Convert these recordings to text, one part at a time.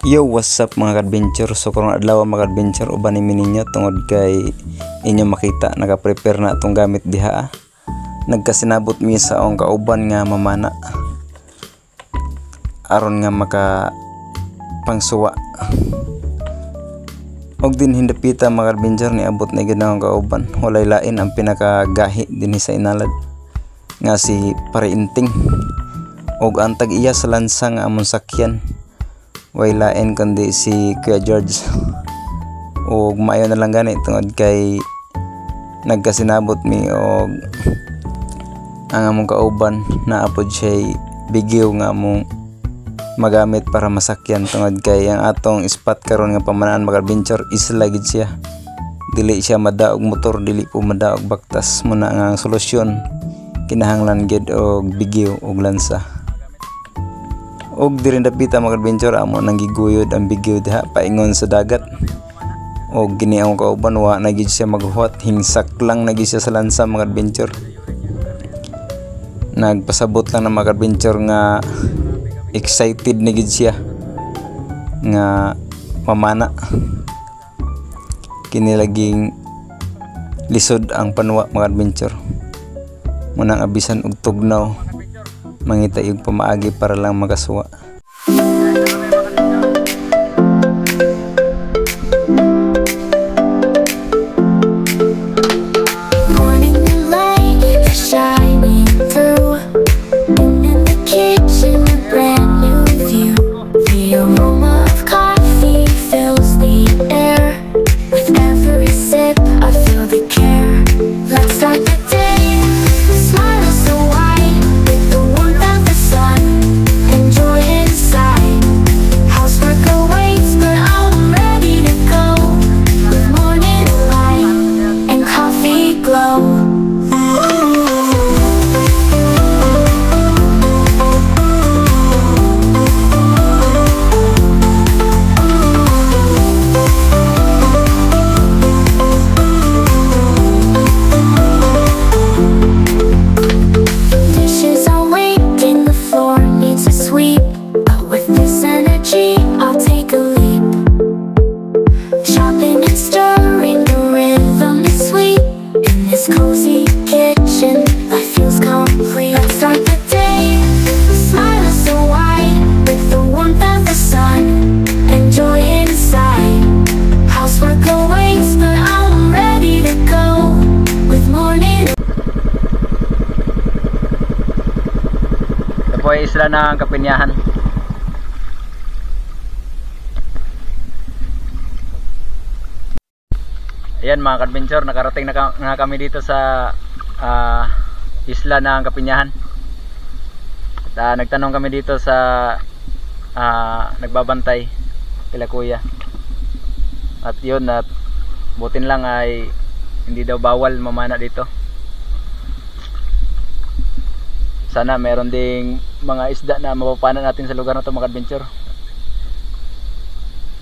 Yo, what's up mga adventure? So karong adlaw mga adventure uban ni ninyo tungod kay inyo makita naka-prepare na atong gamit diha. Nagkasinabot mi sa akong kauban nga mamana aron nga maka pangsuwa. Og din hindapita mga adventure ni abot na gid akong kauban. Walay lain ang pinakagahi dinhi sa inalad nga si Pariinting. Og ang tag-iya sa lansa nga amon sakyan way lain kundi si Kuya George. Og maayo na lang gani tungod kay nagkasinabot mi og ang among kauban na apod siya bigyo nga among magamit para masakyan tungod kay ang atong spot karon nga pamanaan mag-adventure isla gid siya. Dili siya madaog motor, dili po madaog baktas. Muna nga ang solusyon kinahanglan gid og bigyo og lansa. Og diri dapita mag-adventure amo nang giguyod ang bigyo diha paingon sa dagat. Og gini ang kauban wa na gid siya maghuwat, hingsak lang na gid siya sa lansa mag-adventure. Nagpasabot lang na mag-adventure nga excited na gid siya nga mamana. Kini laging lisod ang panwa mag-adventure. Munang abisan og tugnaw mangita yung pamaagi para lang magasuwa. Isla ng Kapinyahan. Ayan mga adventure, nakarating na kami dito sa isla ng Kapinyahan. At, nagtanong kami dito sa nagbabantay kila kuya. At yun, at butin lang ay hindi daw bawal mamana dito. Sana meron ding mga isda na mapapanan natin sa lugar na ito mga adventure.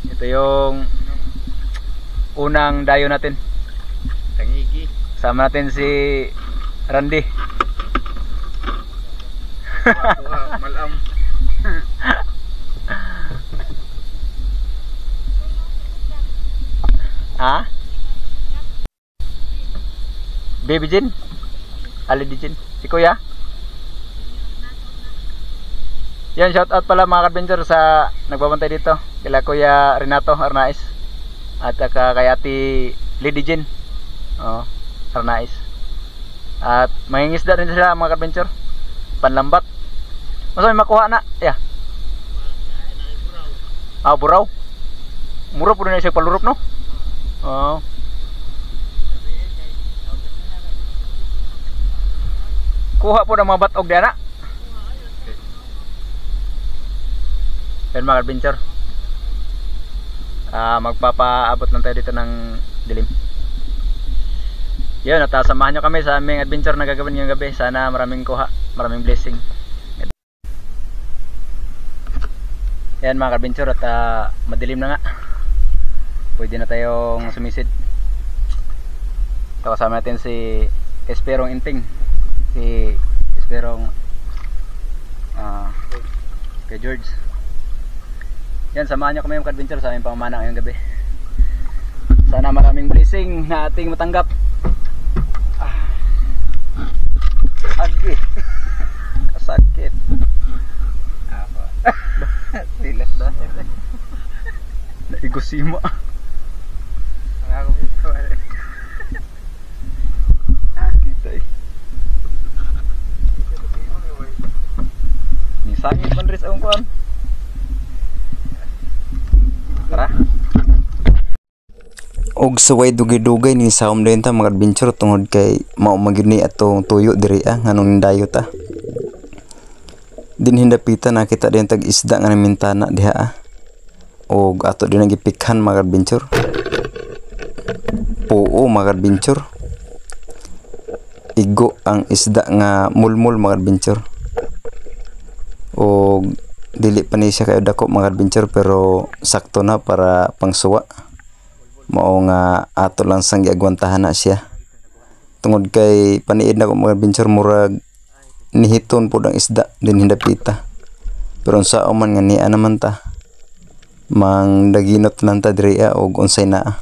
Ito yung unang dayo natin. Tangigi. Sama natin si Randy. Malam. Ha? Baby Jin? Ali di Jin? Si Kuya? Yan, shout out pala mga adventure sa nagbabantay dito kila Kuya Renato Arnaiz at kay Ate Lady Jean Arnaiz. At mangingisda din sila mga adventure, panlambat. Masa may makuha na? Yeah. Buraw. Mura po rin siya palurup no? Kuha po ng mga batog diyan na. Yan mga adventure, magpapaabot lang tayo dito ng dilim. Yun, at samahan nyo kami sa aming adventure na gagawin ngayong gabi. Sana maraming kuha, maraming blessing. Yan mga adventure, at madilim na nga, pwede na tayong sumisid. So kasama natin si Esperong Inting, si Esperong kay George. Yan, samahan nyo kami mga adventure sa aming pamamana ngayong gabi. Sana maraming blessing na ating matanggap. Agi. Kasakit. Ako. Silas na. Naigosima. Ang ako dito. Kita eh. Nisangit man rin sa akong kuhan. Tara. Og saway dugay-dugay ni sa umdenta mga adventure tungod kay mao magini atong tuyo diri nganong dayo ta. Din hindapita nakita din tag isda nga namintana diha og ato din nagipikhan mga adventure. Puo mga adventure. Igo ang isda nga mulmul mga adventure. Og dili pa ni siya kayo dako mga adventure pero sakto na para pangsuwa. Mao nga ato lang sang giagwantahan na siya. Tungod kay paniid na ko mga adventure murag nihiton po ang isda din hindapita. Pero unsa man nga niya naman ta. Mang daginot lang ta diri og unsay naa.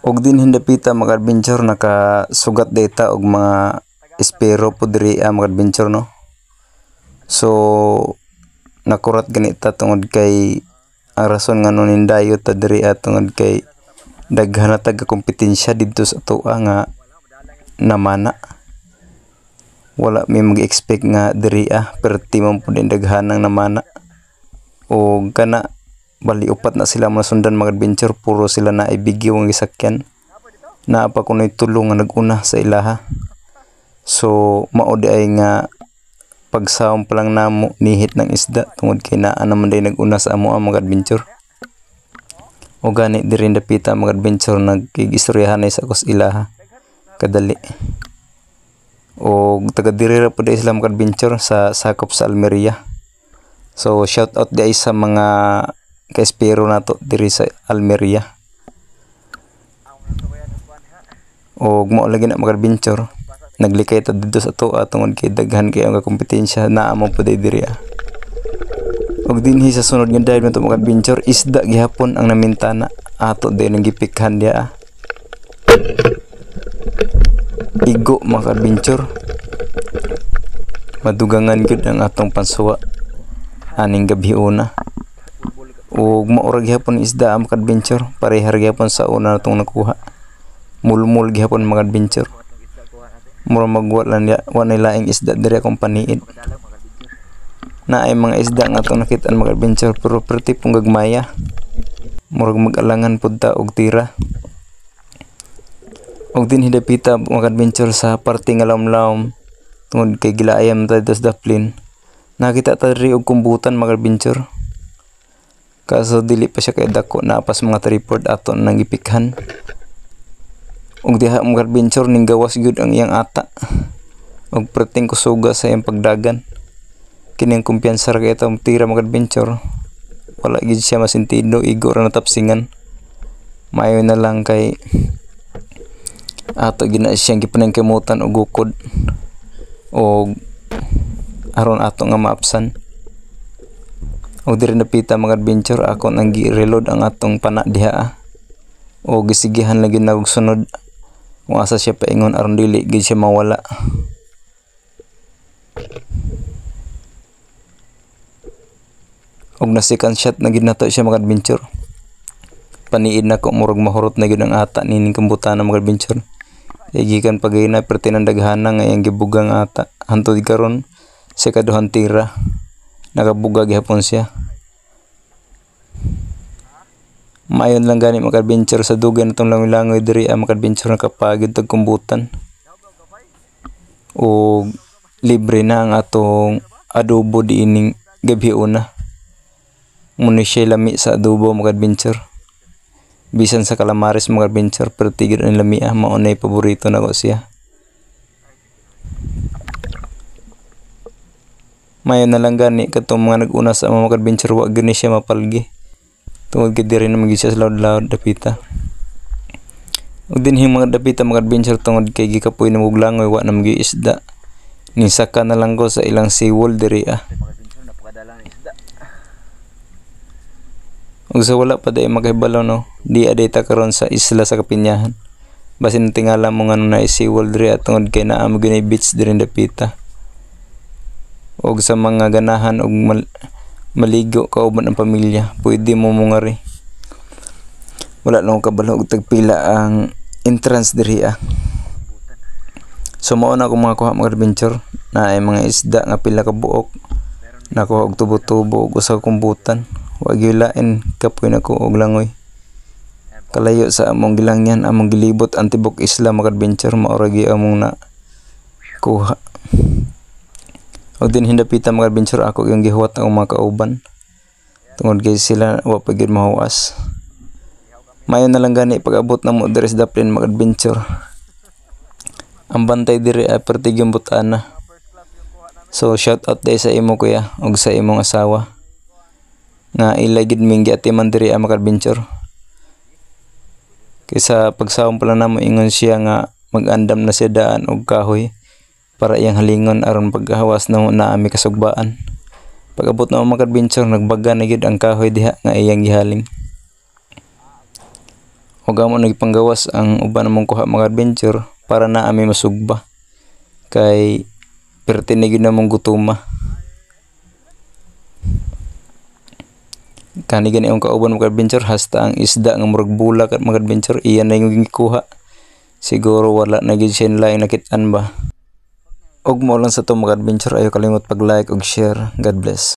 Og din hindapita mga adventure nakasugat data og mga espero po diri mga adventure no. So nakurat ganita tungod kay ang rason nga nun dayo ta diri tungod kay daghan na tag kompetensya didto sa tuwa nga namana. Wala may mag-expect nga diri perti man pud daghan nang namana. O kana bali upat na sila masundan mga adventure puro sila na ibigyo ang gisakyan. Naa pa kunoy tulong nga naguna sa ilaha. So mao di ay nga pagsawom pa lang namo nihit ng isda tungod kay naa naman day naguna sa amo ang mga adventure. O gani diri dapita mga adventure nagkigistoryahan sa kos ilaha kadali. O taga diri ra pud sila mga adventure sa sakop sa Almeria. So shout out di sa mga ka-espero nato diri sa Almeria. O mao lagi na mga adventure naglikay ta dito sa tuwa tungod kay daghan kay ang kompetensya naa mo pud diri. Og dinhi sa sunod nga dive nato mga adventure isda gihapon ang namintana ato din ang gipikhan dia. Igo mga adventure. Madugangan gud ang atong pansuwa aning gabi una. Og maurag gihapon isda ang mga adventure parehar gihapon sa una natong nakuha. Mulmul gihapon mga adventure. Mura magwala niya wanay laing isda diri akong paniid. Na ay mga isda nga atong nakita mga adventure pero perti pong gagmaya. Murag mag-alangan pud ta og tira. Og din hidapita mga adventure sa parte nga lawom-lawom tungod kay gilaayam ta das daplin. Nakita ta diri og kumbutan mga adventure. Kaso dili pa siya kay dako na pas mga tripod ato nang gipikhan. Og diha mga adventure ning gawas gyud ang iyang ata. Og perting kusuga sa iyang pagdagan. Kining kumpiyansa ra kay itong tira mga adventure. Wala gyud siya masintido igo ra natapsingan. Mayo na lang kay ato gina siyang gipanangkimutan og gukod. Og aron ato nga maapsan. Og diri napita mga adventure ako nang gi-reload ang atong pana diha. O gisigihan lagi na og sunod. Kung asa siya paingon aron dili gid siya mawala. Og na second shot na gid nato siya mga adventure. Paniid na ko murag mahurot na gid ang ata nining kambutan mga adventure. Gikan pagay na pertinan daghana nga iyang gibugang ata. Hantod karon sa kaduhang tira nakabuga gihapon siya. Mayon lang gani mga adventure sa dugay natong langoy-langoy diri mga adventure nakapagid tag kumbutan. O libre na ang atong adobo diining gabi una. Muna siya lami sa adobo mga adventure. Bisan sa calamares mga adventure pero tigil ang lami maunay paborito na ko siya. Mayon na lang gani katong mga naguna sa mga adventure wa gani siya mapalgi. Tungod kay diri na magisa sa laud-laud dapita. Og dinhi mga dapita mga adventure tungod kay gikapoy na muglangoy wa na magi isda. Nisaka na lang ko sa ilang seawall diri ah. Mga adventure napakadala ng isda. Ug sa wala pa day makahibalaw no, di adeta karon sa isla sa Kapinyahan. Basin tingala mo nga na seawall diri at tungod kay naa mo ginay beach diri dapita. Og sa mga ganahan og maligo kauban ang pamilya, pwede mo mungari. Wala lang ko kabalo og tagpila ang entrance diri ah. So mao na ako mga kuha mga adventure na ay mga isda nga pila ka buok. Nakuha og tubo-tubo og usa ka kumbutan. Wa gilain kapoy nako og langoy. Kalayo sa among gilangyan, among gilibot ang tibok isla mga adventure, maura gi among na kuha. O din hindapita mga adventure ako yung gihuwat ang mga kauban. Tungod kay sila wa pa gid mahuwas. Mayo na lang gani pag-abot na mo diri sa Daplin mga adventure. Ang bantay diri ay pertigyong butana. So shout out day sa imo kuya ug sa imong asawa. Nga ilay gid ming giatiman diri ang mga adventure. Kaysa pagsawon pala namo ingon siya nga mag-andam na siya daan og kahoy para iyang halingon aron paghawas na naami kasugbaan. Pag-abot na mga adventure nagbaga na gid ang kahoy diha nga iyang gihaling. Og amo nagpanggawas ang uban namong kuha mga adventure para naami masugba. Kay perti na gid namong gutuma. Kani gani ang kauban mga adventure hasta ang isda nga murag bulak at mga adventure iyan na yung gikuha. Siguro wala na gid siya laing nakit-an ba. Og mo lang sa to mga adventure ayo kalimot pag-like ug share. God bless.